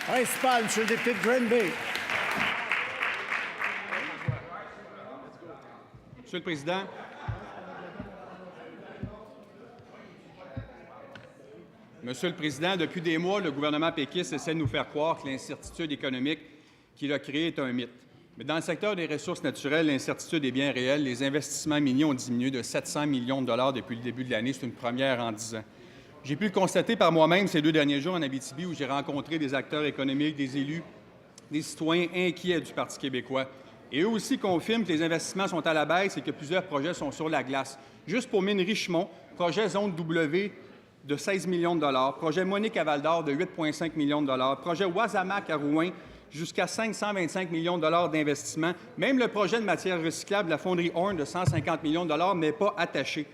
Principal, M. le député de Granby. Monsieur le Président, Monsieur le Président, depuis des mois, le gouvernement péquiste essaie de nous faire croire que l'incertitude économique qu'il a créée est un mythe. Mais dans le secteur des ressources naturelles, l'incertitude est bien réelle. Les investissements miniers ont diminué de 700 millions de dollars depuis le début de l'année. C'est une première en 10 ans. J'ai pu le constater par moi-même ces 2 derniers jours en Abitibi, où j'ai rencontré des acteurs économiques, des élus, des citoyens inquiets du Parti québécois. Et eux aussi confirment que les investissements sont à la baisse et que plusieurs projets sont sur la glace. Juste pour Mine Richemont, projet Zone W de 16 millions de dollars, projet Monique à Val-d'Or de 8,5 millions de dollars, projet Wasamac à Rouyn, jusqu'à 525 millions de dollars d'investissement. Même le projet de matières recyclables de la fonderie Horn de 150 millions de dollars n'est pas attaché.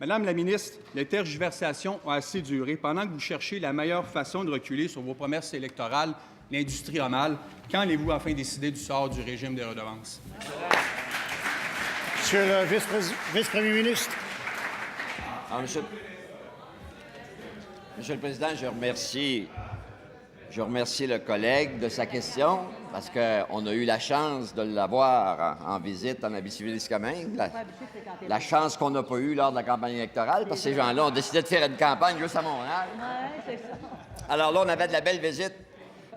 Madame la ministre, les tergiversations ont assez duré. Pendant que vous cherchez la meilleure façon de reculer sur vos promesses électorales, l'industrie a mal. Quand allez-vous enfin décider du sort du régime des redevances? Monsieur le vice-premier ministre. Monsieur le Président, je remercie le collègue de sa question parce qu'on a eu la chance de l'avoir en visite en Abitibi-Témiscamingue. La chance qu'on n'a pas eue lors de la campagne électorale parce que ces gens-là ont décidé de faire une campagne juste à Montréal. Alors là, on avait de la belle visite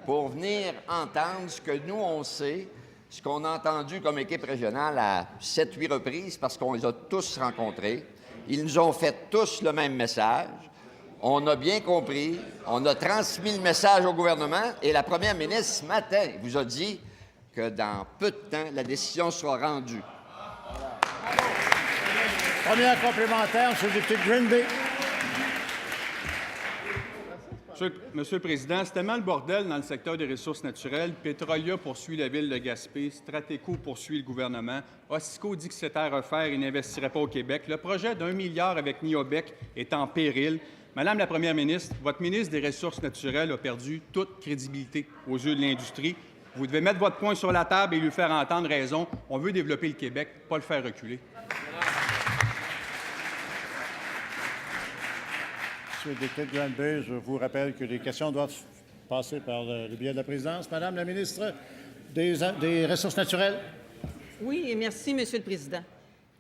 pour venir entendre ce que nous, on sait, ce qu'on a entendu comme équipe régionale à 7-8 reprises parce qu'on les a tous rencontrés. Ils nous ont fait tous le même message. On a bien compris, on a transmis le message au gouvernement et la première ministre, ce matin, vous a dit que dans peu de temps, la décision sera rendue. Première complémentaire, M. le député de Granby. Monsieur le Président, c'est tellement le bordel dans le secteur des ressources naturelles. Petrolia poursuit la ville de Gaspé, Strateco poursuit le gouvernement, Ossico dit que c'était à refaire et n'investirait pas au Québec. Le projet d'1 milliard avec Niobec est en péril. Madame la Première ministre, votre ministre des Ressources naturelles a perdu toute crédibilité aux yeux de l'industrie. Vous devez mettre votre poing sur la table et lui faire entendre raison. On veut développer le Québec, pas le faire reculer. Monsieur le député de Granby, je vous rappelle que les questions doivent passer par le biais de la présidence. Madame la ministre des Ressources naturelles. Oui, et merci, Monsieur le Président.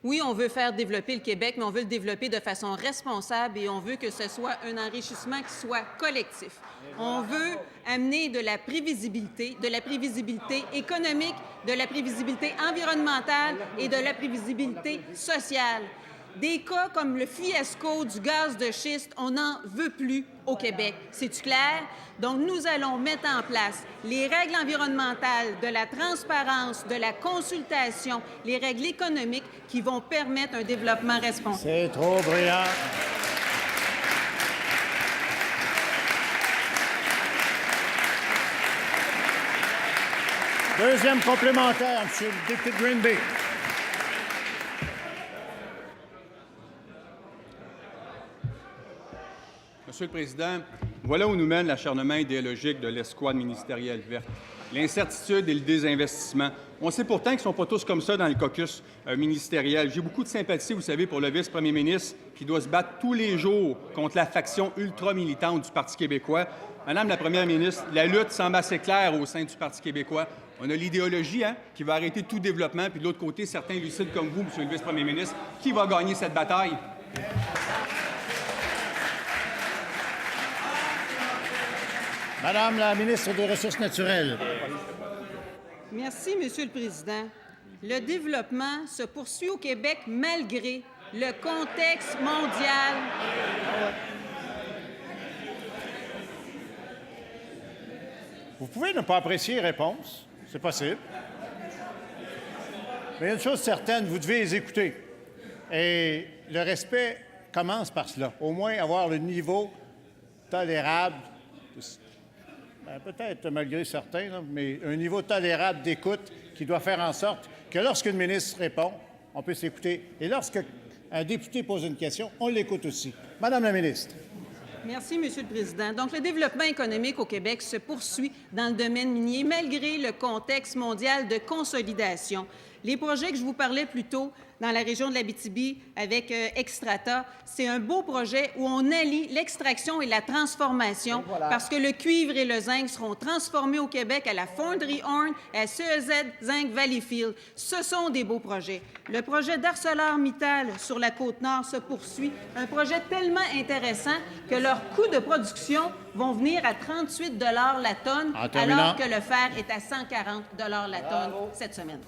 Oui, on veut faire développer le Québec, mais on veut le développer de façon responsable et on veut que ce soit un enrichissement qui soit collectif. On veut amener de la prévisibilité économique, de la prévisibilité environnementale et de la prévisibilité sociale. Des cas comme le fiasco du gaz de schiste, on n'en veut plus au Québec. C'est-tu clair? Donc, nous allons mettre en place les règles environnementales, de la transparence, de la consultation, les règles économiques qui vont permettre un développement responsable. C'est trop brillant. Deuxième complémentaire, M. le député de Granby. Monsieur le Président, voilà où nous mène l'acharnement idéologique de l'escouade ministérielle verte. L'incertitude et le désinvestissement. On sait pourtant qu'ils ne sont pas tous comme ça dans le caucus ministériel. J'ai beaucoup de sympathie, vous savez, pour le vice-premier ministre qui doit se battre tous les jours contre la faction ultra-militante du Parti québécois. Madame la première ministre, la lutte semble assez claire au sein du Parti québécois. On a l'idéologie qui va arrêter tout développement, puis de l'autre côté, certains lucides comme vous, monsieur le vice-premier ministre. Qui va gagner cette bataille? Madame la ministre des Ressources naturelles. Merci, Monsieur le Président. Le développement se poursuit au Québec malgré le contexte mondial. Vous pouvez ne pas apprécier les réponses, c'est possible. Mais il y a une chose certaine, vous devez les écouter. Et le respect commence par cela. Au moins avoir le niveau tolérable, peut-être malgré certains, là, mais un niveau tolérable d'écoute qui doit faire en sorte que lorsqu'une ministre répond, on peut s'écouter. Et lorsqu'un député pose une question, on l'écoute aussi. Madame la ministre. Merci, Monsieur le Président. Donc, le développement économique au Québec se poursuit dans le domaine minier malgré le contexte mondial de consolidation. Les projets que je vous parlais plus tôt dans la région de l'Abitibi avec Extrata. C'est un beau projet où on allie l'extraction et la transformation parce que le cuivre et le zinc seront transformés au Québec à la fonderie Horn et à CEZ Zinc Valleyfield. Ce sont des beaux projets. Le projet d'ArcelorMittal sur la Côte-Nord se poursuit. Un projet tellement intéressant que leurs coûts de production vont venir à 38 $ la tonne, alors que le fer est à 140 $ la tonne cette semaine.